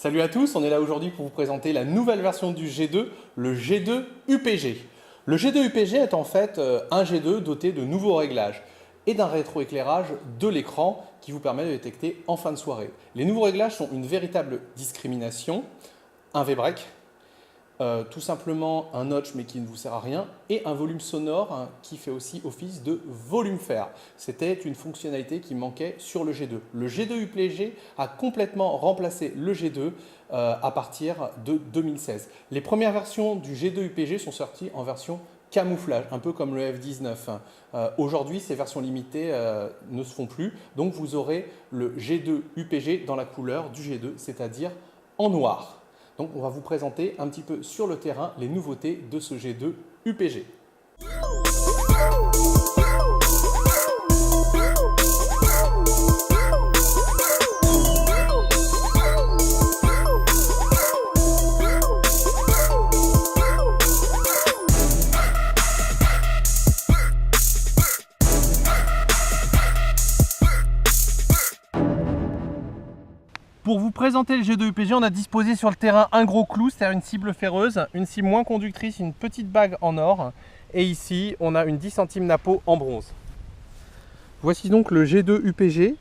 Salut à tous, on est là aujourd'hui pour vous présenter la nouvelle version du G2, le G2 UPG. Le G2 UPG est en fait un G2 doté de nouveaux réglages et d'un rétroéclairage de l'écran qui vous permet de détecter en fin de soirée. Les nouveaux réglages sont une véritable discrimination, un V-Break, tout simplement un notch mais qui ne vous sert à rien et un volume sonore qui fait aussi office de volume fer. C'était une fonctionnalité qui manquait sur le G2. Le G2 UPG a complètement remplacé le G2 à partir de 2016. Les premières versions du G2 UPG sont sorties en version camouflage, un peu comme le F19. Aujourd'hui, ces versions limitées ne se font plus, donc vous aurez le G2 UPG dans la couleur du G2, c'est-à-dire en noir. Donc on va vous présenter un petit peu sur le terrain les nouveautés de ce G2 UPG. Pour vous présenter le G2 UPG, on a disposé sur le terrain un gros clou, c'est-à-dire une cible ferreuse, une cible moins conductrice, une petite bague en or. Et ici, on a une 10 centimes napo en bronze. Voici donc le G2 UPG.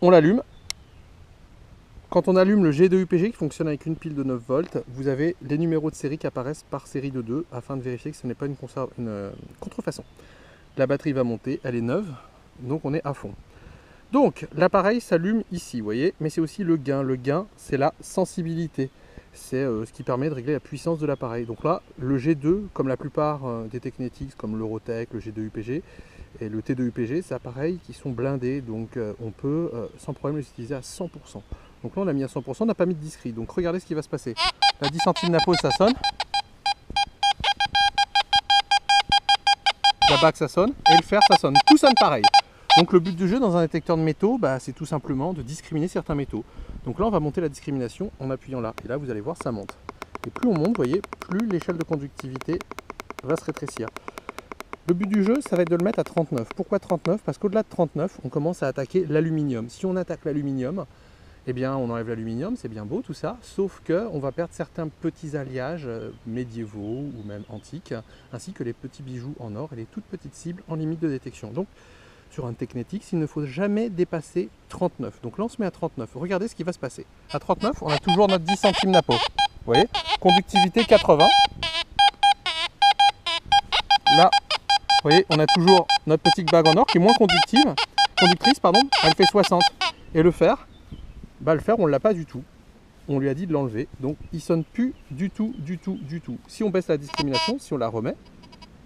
On l'allume. Quand on allume le G2 UPG qui fonctionne avec une pile de 9 volts, vous avez les numéros de série qui apparaissent par série de 2 afin de vérifier que ce n'est pas une contrefaçon. La batterie va monter, elle est neuve, donc on est à fond. Donc l'appareil s'allume ici, vous voyez, mais c'est aussi le gain. Le gain, c'est la sensibilité. C'est ce qui permet de régler la puissance de l'appareil. Donc là, le G2, comme la plupart des Technetics, comme l'Eurotech, le G2 UPG et le T2 UPG, c'est des appareils qui sont blindés. Donc on peut sans problème les utiliser à 100%. Donc là, on l'a mis à 100%, on n'a pas mis de discret. Donc regardez ce qui va se passer. La 10 centimes napo, ça sonne. La bague, ça sonne. Et le fer, ça sonne. Tout sonne pareil. Donc le but du jeu dans un détecteur de métaux, c'est tout simplement de discriminer certains métaux. Donc là on va monter la discrimination en appuyant là. Et là vous allez voir ça monte. Et plus on monte, vous voyez, plus l'échelle de conductivité va se rétrécir. Le but du jeu, ça va être de le mettre à 39. Pourquoi 39? Parce qu'au-delà de 39, on commence à attaquer l'aluminium. Si on attaque l'aluminium, eh bien on enlève l'aluminium, c'est bien beau tout ça, sauf qu'on va perdre certains petits alliages médiévaux ou même antiques, ainsi que les petits bijoux en or et les toutes petites cibles en limite de détection. Donc, sur un Technetics, il ne faut jamais dépasser 39. Donc là, on se met à 39. Regardez ce qui va se passer. À 39, on a toujours notre 10 centimes napo. Vous voyez, conductivité 80. Là, vous voyez, on a toujours notre petite bague en or qui est moins conductrice, elle fait 60. Et le fer, le fer, on ne l'a pas du tout. On lui a dit de l'enlever. Donc, il ne sonne plus du tout. Si on baisse la discrimination, si on la remet,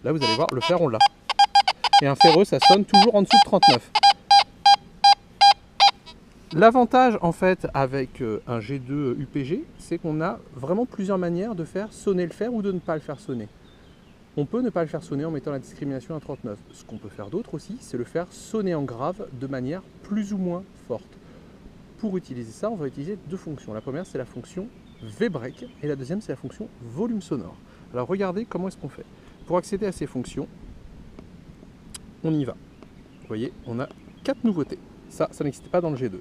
là, vous allez voir, le fer, on l'a. Et un ferreux, ça sonne toujours en dessous de 39. L'avantage en fait avec un G2 UPG, c'est qu'on a vraiment plusieurs manières de faire sonner le fer ou de ne pas le faire sonner. On peut ne pas le faire sonner en mettant la discrimination à 39. Ce qu'on peut faire d'autre aussi, c'est le faire sonner en grave de manière plus ou moins forte. Pour utiliser ça, on va utiliser deux fonctions. La première, c'est la fonction V-Break et la deuxième, c'est la fonction volume sonore. Alors regardez comment est-ce qu'on fait. Pour accéder à ces fonctions, on y va. Vous voyez, on a 4 nouveautés. Ça n'existait pas dans le G2.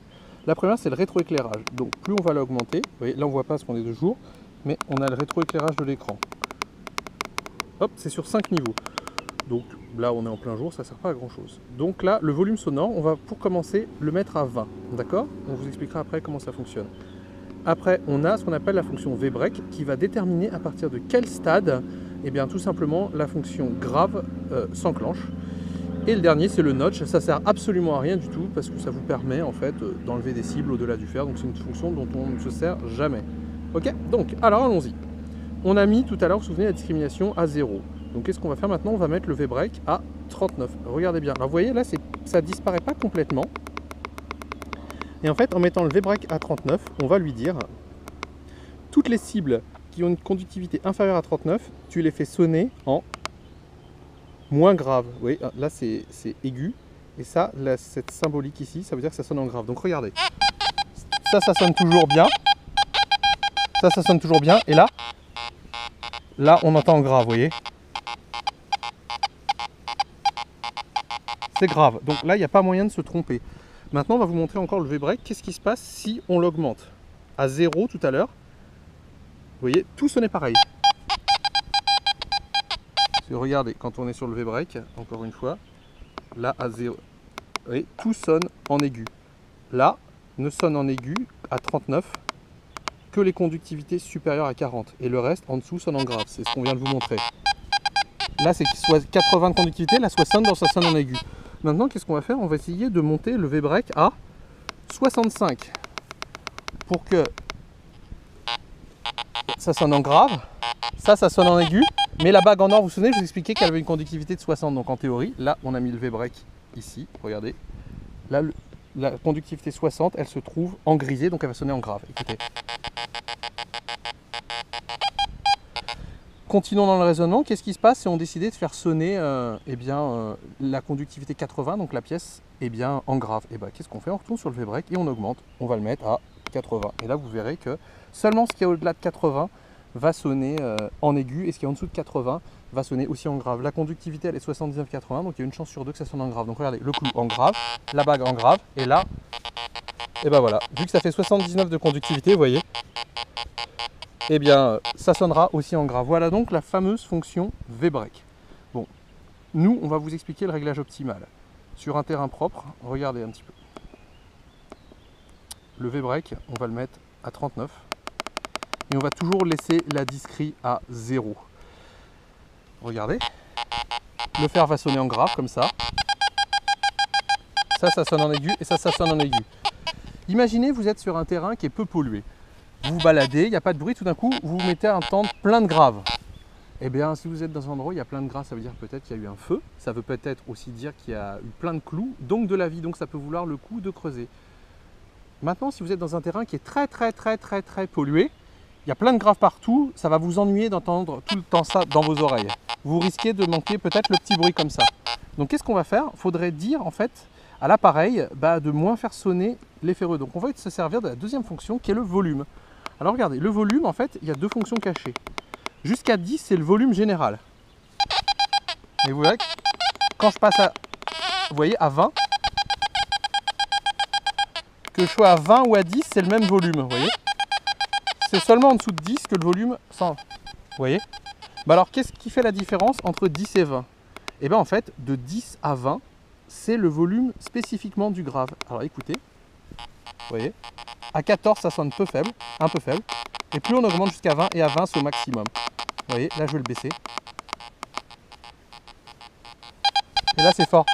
La première, c'est le rétroéclairage. Donc, plus on va l'augmenter, vous voyez, là, on ne voit pas parce qu'on est de jour, mais on a le rétroéclairage de l'écran. Hop, c'est sur 5 niveaux. Donc, là, on est en plein jour, ça ne sert pas à grand-chose. Donc là, le volume sonore, on va, pour commencer, le mettre à 20. D'accord? On vous expliquera après comment ça fonctionne. Après, on a ce qu'on appelle la fonction V-Break qui va déterminer à partir de quel stade, eh bien, tout simplement, la fonction grave s'enclenche. Et le dernier, c'est le notch. Ça sert absolument à rien du tout parce que ça vous permet en fait d'enlever des cibles au-delà du fer. Donc c'est une fonction dont on ne se sert jamais. Ok, donc alors allons-y. On a mis tout à l'heure, vous vous souvenez, la discrimination à 0. Donc qu'est-ce qu'on va faire maintenant? On va mettre le V-Break à 39. Regardez bien. Alors vous voyez là, ça ne disparaît pas complètement. Et en fait, en mettant le V-Break à 39, on va lui dire toutes les cibles qui ont une conductivité inférieure à 39, tu les fais sonner en moins grave. Vous voyez, là c'est aigu. Et ça, là, cette symbolique ici, ça veut dire que ça sonne en grave. Donc regardez. Ça sonne toujours bien. Ça sonne toujours bien. Et là, on entend en grave, vous voyez. C'est grave. Donc là, il n'y a pas moyen de se tromper. Maintenant, on va vous montrer encore le V-Break. Qu'est-ce qui se passe si on l'augmente? à 0 tout à l'heure, vous voyez, tout sonnait pareil. Regardez, quand on est sur le V-break, encore une fois, là à 0, vous voyez, tout sonne en aigu. Là, ne sonne en aigu à 39 que les conductivités supérieures à 40. Et le reste, en dessous, sonne en grave. C'est ce qu'on vient de vous montrer. Là, c'est soit 80 de conductivité, là, 60 dans ça sonne en aigu. Maintenant, qu'est-ce qu'on va faire? On va essayer de monter le V-break à 65 pour que ça sonne en grave. Ça sonne en aigu. Mais la bague en or, vous vous souvenez, je vous expliquais qu'elle avait une conductivité de 60. Donc en théorie, là, on a mis le V-break ici. Regardez. Là, la conductivité 60, elle se trouve en grisé, donc elle va sonner en grave. Écoutez. Continuons dans le raisonnement. Qu'est-ce qui se passe si on décidait de faire sonner la conductivité 80, donc la pièce en grave? Et qu'est-ce qu'on fait? On retourne sur le V-break et on augmente. On va le mettre à 80. Et là, vous verrez que seulement ce qui est au-delà de 80 va sonner en aigu, et ce qui est en dessous de 80 va sonner aussi en grave. La conductivité, elle est 79-80, donc il y a une chance sur deux que ça sonne en grave. Donc regardez, le clou en grave, la bague en grave, et là, et voilà, vu que ça fait 79 de conductivité, vous voyez, ça sonnera aussi en grave. Voilà donc la fameuse fonction V-break. Bon, nous, on va vous expliquer le réglage optimal. Sur un terrain propre, regardez un petit peu. Le V-break, on va le mettre à 39. Et on va toujours laisser la discrete à 0. Regardez. Le fer va sonner en grave comme ça. Ça sonne en aigu et ça sonne en aigu. Imaginez, vous êtes sur un terrain qui est peu pollué. Vous vous baladez, il n'y a pas de bruit, tout d'un coup, vous vous mettez à entendre plein de graves. Eh bien, si vous êtes dans un endroit où il y a plein de graves, ça veut dire peut-être qu'il y a eu un feu. Ça veut peut-être aussi dire qu'il y a eu plein de clous, donc de la vie. Donc ça peut vouloir le coup de creuser. Maintenant, si vous êtes dans un terrain qui est très pollué, il y a plein de graves partout, ça va vous ennuyer d'entendre tout le temps ça dans vos oreilles. Vous risquez de manquer peut-être le petit bruit comme ça. Donc qu'est-ce qu'on va faire? Il faudrait dire en fait à l'appareil de moins faire sonner les ferreux. Donc on va se servir de la deuxième fonction qui est le volume. Alors regardez, le volume en fait, il y a deux fonctions cachées. Jusqu'à 10, c'est le volume général. Et vous voyez, quand je passe vous voyez, à 20, que je sois à 20 ou à 10, c'est le même volume, vous voyez. C'est seulement en dessous de 10 que le volume s'en... Vous voyez? Alors, qu'est-ce qui fait la différence entre 10 et 20? Eh bien, en fait, de 10 à 20, c'est le volume spécifiquement du grave. Alors, écoutez. Vous voyez? À 14, ça sonne peu faible, un peu faible. Et plus on augmente jusqu'à 20, et à 20, c'est au maximum. Vous voyez? Là, je vais le baisser. Et là, c'est fort.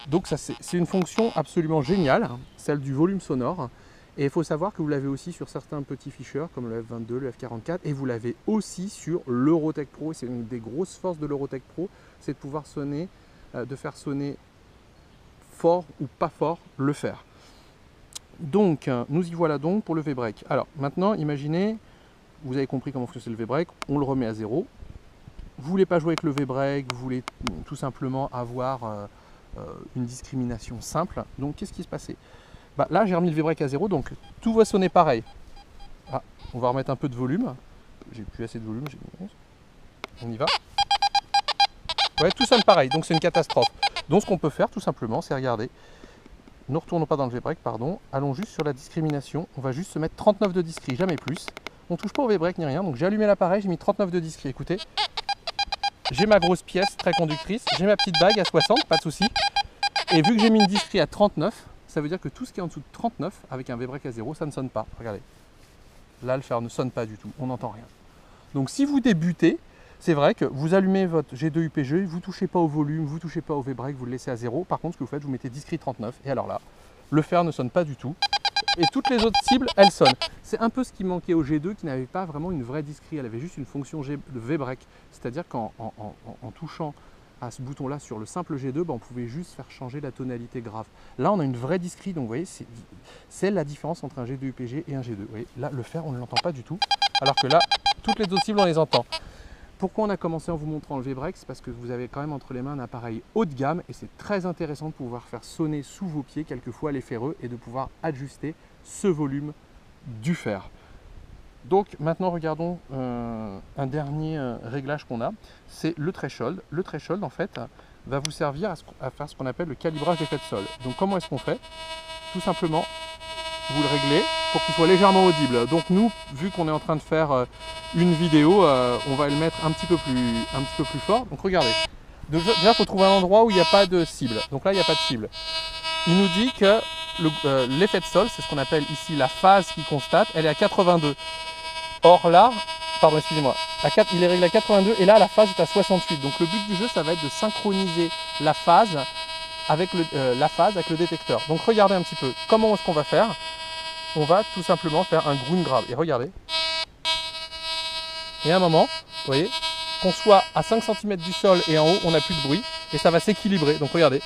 Donc, c'est une fonction absolument géniale, celle du volume sonore. Et il faut savoir que vous l'avez aussi sur certains petits fichers comme le F22, le F44, et vous l'avez aussi sur l'Eurotech Pro. C'est une des grosses forces de l'Eurotech Pro, c'est de pouvoir sonner, de faire sonner fort ou pas fort le fer. Donc, nous y voilà donc pour le V-break. Alors, maintenant, imaginez, vous avez compris comment fonctionne le V-break, on le remet à 0. Vous ne voulez pas jouer avec le V-break, vous voulez tout simplement avoir une discrimination simple. Donc, qu'est-ce qui se passait? Là, j'ai remis le V-break à 0, donc tout va sonner pareil. On va remettre un peu de volume. J'ai plus assez de volume. On y va. Ouais, tout sonne pareil, donc c'est une catastrophe. Donc, ce qu'on peut faire, tout simplement, c'est regarder. Ne retournons pas dans le V-break, pardon. Allons juste sur la discrimination. On va juste se mettre 39 de discrete, jamais plus. On ne touche pas au V-break ni rien. Donc, j'ai allumé l'appareil, j'ai mis 39 de discrete. Écoutez, j'ai ma grosse pièce très conductrice. J'ai ma petite bague à 60, pas de souci. Et vu que j'ai mis une discrete à 39, ça veut dire que tout ce qui est en dessous de 39, avec un V-break à 0, ça ne sonne pas. Regardez. Là, le fer ne sonne pas du tout. On n'entend rien. Donc, si vous débutez, c'est vrai que vous allumez votre G2 UPG, vous ne touchez pas au volume, vous ne touchez pas au V-break, vous le laissez à 0. Par contre, ce que vous faites, vous mettez discrete 39. Et alors là, le fer ne sonne pas du tout. Et toutes les autres cibles, elles sonnent. C'est un peu ce qui manquait au G2, qui n'avait pas vraiment une vraie discrete. Elle avait juste une fonction de V-break. C'est-à-dire qu'en touchant à ce bouton-là sur le simple G2, on pouvait juste faire changer la tonalité grave. Là, on a une vraie discrete, donc vous voyez, c'est la différence entre un G2 UPG et un G2. Vous voyez, là, le fer, on ne l'entend pas du tout, alors que là, toutes les autres cibles, on les entend. Pourquoi on a commencé en vous montrant le V-break? C'est parce que vous avez quand même entre les mains un appareil haut de gamme, et c'est très intéressant de pouvoir faire sonner sous vos pieds quelquefois les ferreux et de pouvoir ajuster ce volume du fer. Donc maintenant regardons un dernier réglage qu'on a, c'est le threshold. Le threshold en fait va vous servir à faire ce qu'on appelle le calibrage d'effet de sol. Donc comment est-ce qu'on fait? Tout simplement, vous le réglez pour qu'il soit légèrement audible. Donc nous, vu qu'on est en train de faire une vidéo, on va le mettre un petit peu plus fort. Donc regardez. Déjà, il faut trouver un endroit où il n'y a pas de cible. Donc là, il n'y a pas de cible. Il nous dit que l'effet de sol, c'est ce qu'on appelle ici la phase qu'il constate, elle est à 82. Or là, pardon, excusez-moi, il est réglé à 82 et là, la phase est à 68. Donc le but du jeu, ça va être de synchroniser la phase avec le détecteur. Donc regardez un petit peu, comment est-ce qu'on va faire? On va tout simplement faire un ground grab. Et regardez. Et à un moment, vous voyez, qu'on soit à 5 cm du sol et en haut, on n'a plus de bruit. Et ça va s'équilibrer. Donc regardez,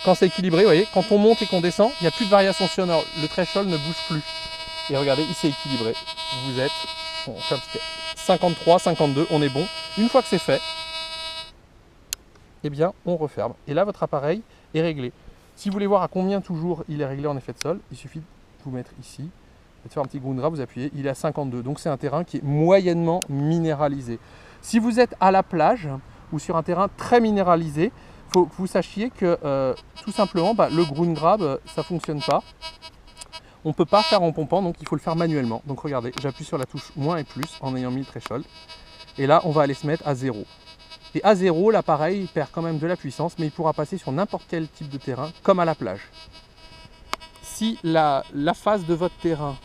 quand c'est équilibré, vous voyez, quand on monte et qu'on descend, il n'y a plus de variation sonore. Le threshold ne bouge plus. Et regardez, il s'est équilibré. Vous êtes, on fait un petit 53, 52, on est bon. Une fois que c'est fait, eh bien, on referme. Et là, votre appareil est réglé. Si vous voulez voir à combien toujours il est réglé en effet de sol, il suffit de vous mettre ici, de faire un petit ground grab, vous appuyez, il est à 52. Donc c'est un terrain qui est moyennement minéralisé. Si vous êtes à la plage ou sur un terrain très minéralisé, il faut que vous sachiez que tout simplement, le ground grab, ça ne fonctionne pas. On ne peut pas faire en pompant, donc il faut le faire manuellement. Donc regardez, j'appuie sur la touche moins et plus en ayant mis le threshold. Et là, on va aller se mettre à 0. Et à 0, l'appareil perd quand même de la puissance, mais il pourra passer sur n'importe quel type de terrain, comme à la plage. Si la phase de votre terrain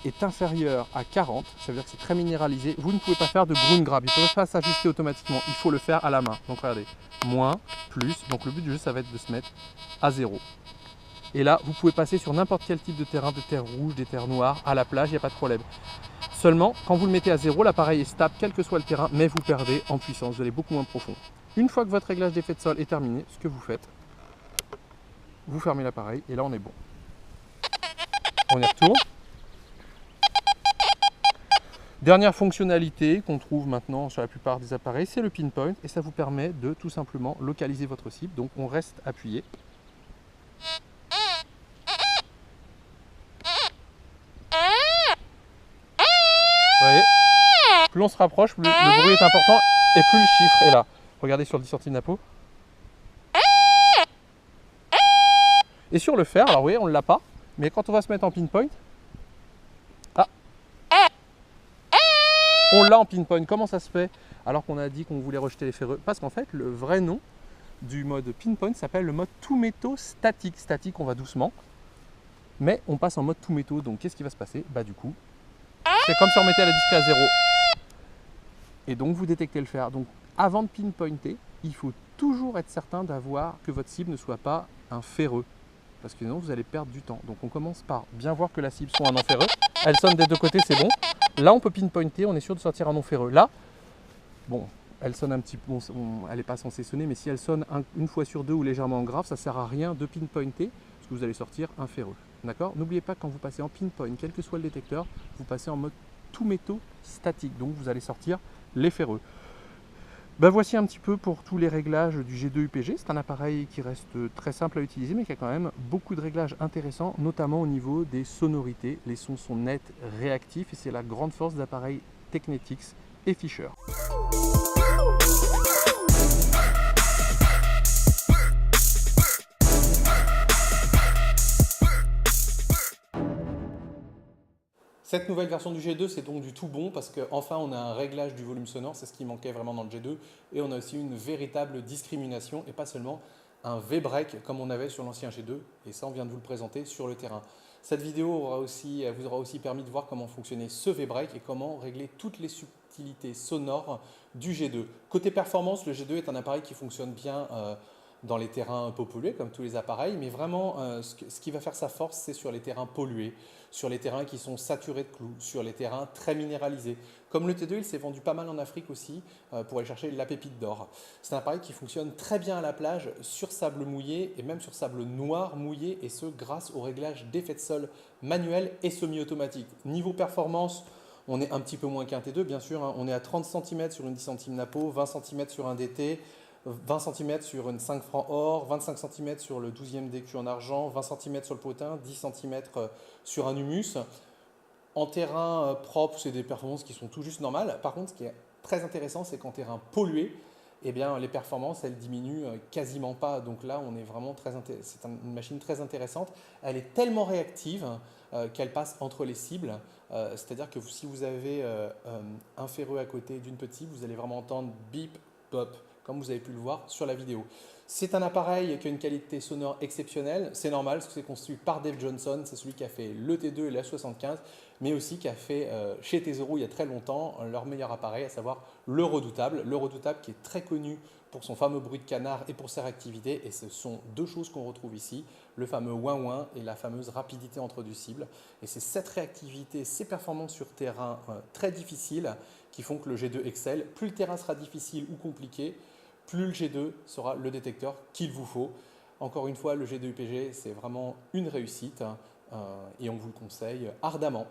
est inférieure à 40, ça veut dire que c'est très minéralisé, vous ne pouvez pas faire de ground grab. Il ne peut pas s'ajuster automatiquement, il faut le faire à la main. Donc regardez, moins, plus, donc le but du jeu, ça va être de se mettre à 0. Et là, vous pouvez passer sur n'importe quel type de terrain, de terre rouge, des terres noires, à la plage, il n'y a pas de problème. Seulement, quand vous le mettez à 0, l'appareil est stable, quel que soit le terrain, mais vous perdez en puissance, vous allez beaucoup moins profond. Une fois que votre réglage d'effet de sol est terminé, ce que vous faites, vous fermez l'appareil et là on est bon. On y retourne. Dernière fonctionnalité qu'on trouve maintenant sur la plupart des appareils, c'est le pinpoint et ça vous permet de tout simplement localiser votre cible. Donc on reste appuyé. Vous voyez, plus on se rapproche, plus le bruit est important et plus le chiffre est là. Regardez sur le 10 cm d'apo. Et sur le fer, alors vous voyez, on ne l'a pas, mais quand on va se mettre en pinpoint, on l'a en pinpoint. Comment ça se fait alors qu'on a dit qu'on voulait rejeter les ferreux? Parce qu'en fait, le vrai nom du mode pinpoint s'appelle le mode tout métaux statique. Statique, on va doucement, mais on passe en mode tout métaux. Donc qu'est-ce qui va se passer? Du coup, c'est comme si on mettait la discrète à 0. Et donc vous détectez le fer. Donc avant de pinpointer, il faut toujours être certain d'avoir que votre cible ne soit pas un ferreux. Parce que sinon vous allez perdre du temps. Donc on commence par bien voir que la cible soit un non ferreux. Elle sonne des deux côtés, c'est bon. Là on peut pinpointer, on est sûr de sortir un non ferreux. Là, bon, elle sonne un petit peu, elle n'est pas censée sonner, mais si elle sonne une fois sur deux ou légèrement grave, ça ne sert à rien de pinpointer, parce que vous allez sortir un ferreux. D'accord? N'oubliez pas, quand vous passez en pinpoint, quel que soit le détecteur, vous passez en mode tout métaux statique. Donc vous allez sortir les ferreux. Voici un petit peu pour tous les réglages du G2 UPG. C'est un appareil qui reste très simple à utiliser, mais qui a quand même beaucoup de réglages intéressants, notamment au niveau des sonorités. Les sons sont nets, réactifs, et c'est la grande force d'appareils Technetics et Fisher. Cette nouvelle version du G2, c'est donc du tout bon parce qu'enfin on a un réglage du volume sonore, c'est ce qui manquait vraiment dans le G2, et on a aussi une véritable discrimination et pas seulement un V-break comme on avait sur l'ancien G2, et ça on vient de vous le présenter sur le terrain. Cette vidéo vous aura aussi permis de voir comment fonctionnait ce V-break et comment régler toutes les subtilités sonores du G2. Côté performance, le G2 est un appareil qui fonctionne bien dans les terrains peu pollués comme tous les appareils, mais vraiment ce qui va faire sa force, c'est sur les terrains pollués, sur les terrains qui sont saturés de clous, sur les terrains très minéralisés. Comme le T2, il s'est vendu pas mal en Afrique aussi pour aller chercher la pépite d'or. C'est un appareil qui fonctionne très bien à la plage, sur sable mouillé et même sur sable noir mouillé, et ce grâce au réglage d'effet de sol manuel et semi-automatique. Niveau performance, on est un petit peu moins qu'un T2 bien sûr, hein. On est à 30 cm sur une 10 cm napo, 20 cm sur un DT, 20 cm sur une 5 francs or, 25 cm sur le 12e DQ en argent, 20 cm sur le potin, 10 cm sur un humus. En terrain propre, c'est des performances qui sont tout juste normales. Par contre, ce qui est très intéressant, c'est qu'en terrain pollué, eh bien, les performances, elles diminuent quasiment pas. Donc là, on est vraiment c'est une machine très intéressante. Elle est tellement réactive qu'elle passe entre les cibles. C'est-à-dire que si vous avez un ferreux à côté d'une petite, vous allez vraiment entendre bip, pop, comme vous avez pu le voir sur la vidéo. C'est un appareil qui a une qualité sonore exceptionnelle. C'est normal parce que c'est conçu par Dave Johnson. C'est celui qui a fait le T2 et la 75, mais aussi qui a fait chez Tesoro il y a très longtemps leur meilleur appareil, à savoir le Redoutable. Le Redoutable qui est très connu pour son fameux bruit de canard et pour sa réactivité. Et ce sont deux choses qu'on retrouve ici, le fameux ouin-ouin et la fameuse rapidité entre deux cibles. Et c'est cette réactivité, ces performances sur terrain très difficiles qui font que le G2 excelle. Plus le terrain sera difficile ou compliqué, plus le G2 sera le détecteur qu'il vous faut. Encore une fois, le G2 UPG, c'est vraiment une réussite et on vous le conseille ardemment.